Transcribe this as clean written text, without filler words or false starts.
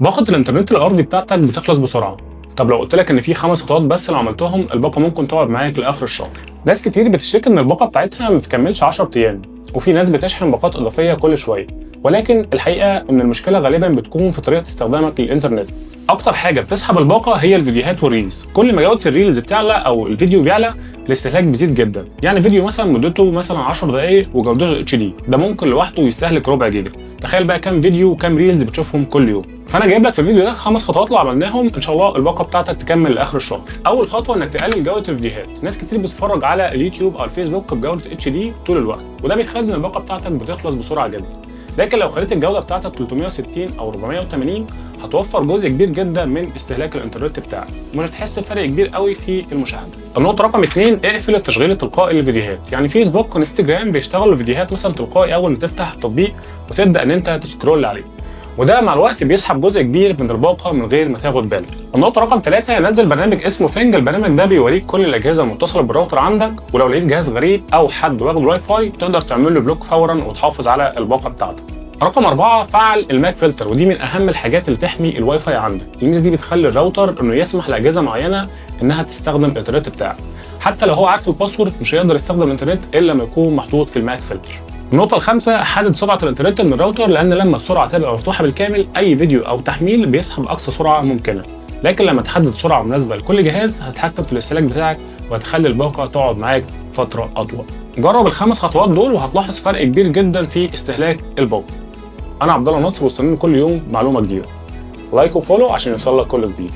باقة الإنترنت الأرضي بتاعتك بتخلص بسرعة. طب لو قلت لك إن في 5 خطوات بس لو عملتهم الباقة ممكن تقعد معاك لآخر الشهر. ناس كتير بتشتكي إن الباقة بتاعتها ما بتكملش 10 أيام، وفي ناس بتشحن باقات إضافية كل شوية، ولكن الحقيقة إن المشكلة غالبًا بتكون في طريقة استخدامك للإنترنت. أكتر حاجة بتسحب الباقة هي الفيديوهات والريلز، كل ما جودة الريلز بتعلى أو الفيديو بيعلى الاستهلاك بيزيد جدًا، يعني فيديو مثلًا مدته مثلًا 10 دقايق وجودته HD ده ممكن لوحده يستهلك ربع جيجا، تخيل بقى كام فيديو وكام ريلز بتشوفهم كل يوم. فأنا جايب لك في الفيديو ده 5 خطوات لو عملناهم إن شاء الله الباقة بتاعتك تكمل لآخر الشهر. أول خطوة إنك تقلل جودة الفيديوهات، ناس كتير بتتفرج على اليوتيوب أو الفيسبوك بجودة HD طول الوقت، وده بيخلي إن الباقة بتاعتك بتخلص بسرعة جدًا. لكن لو خليت الجودة بتاعتك 360 أو 480 هتوفر جزء كبير جدا من استهلاك الإنترنت بتاعك، ومش هتحس بفرق كبير قوي في المشاهدة. النقطة رقم 2، اقفل التشغيل التلقائي للفيديوهات، يعني فيسبوك وانستجرام بيشتغلوا الفيديوهات مثلا تلقائي أول ما تفتح التطبيق وتبدأ إن أنت تسكرول عليه، وده مع الوقت بيسحب جزء كبير من الباقة من غير ما تاخد بالك. النقطة رقم 3، نزل برنامج اسمه فينج، البرنامج ده بيوريك كل الأجهزة المتصلة بالراوتر عندك، ولو لقيت جهاز غريب أو حد واخد واي فاي تقدر تعمل له بلوك فورا وتحافظ على الباقة بتاعتك. رقم 4، فعل الماك فلتر، ودي من أهم الحاجات اللي تحمي الواي فاي عندك. الميزة دي بتخلي الراوتر إنه يسمح لأجهزة معينة إنها تستخدم الإنترنت بتاعك، حتى لو هو عارف الباسورد مش هيقدر يستخدم الإنترنت إلا لما يكون محطوط في الماك فلتر. النقطة الخامسة، حدد سرعة الإنترنت من الراوتر، لأن لما السرعة تبقى مفتوحة بالكامل أي فيديو أو تحميل بيسحب أقصى سرعة ممكنة، لكن لما تحدد سرعة مناسبة لكل جهاز هتتحكم في الاستهلاك بتاعك وهتخلي الباقة تقعد معاك فترة أطول. جرب ال5 خطوات دول وهتلاحظ فرق كبير جدا في استهلاك الباقة. أنا عبد الله نصر، واستنوني كل يوم معلومة جديدة. لايك وفولو عشان يوصلك كل جديد.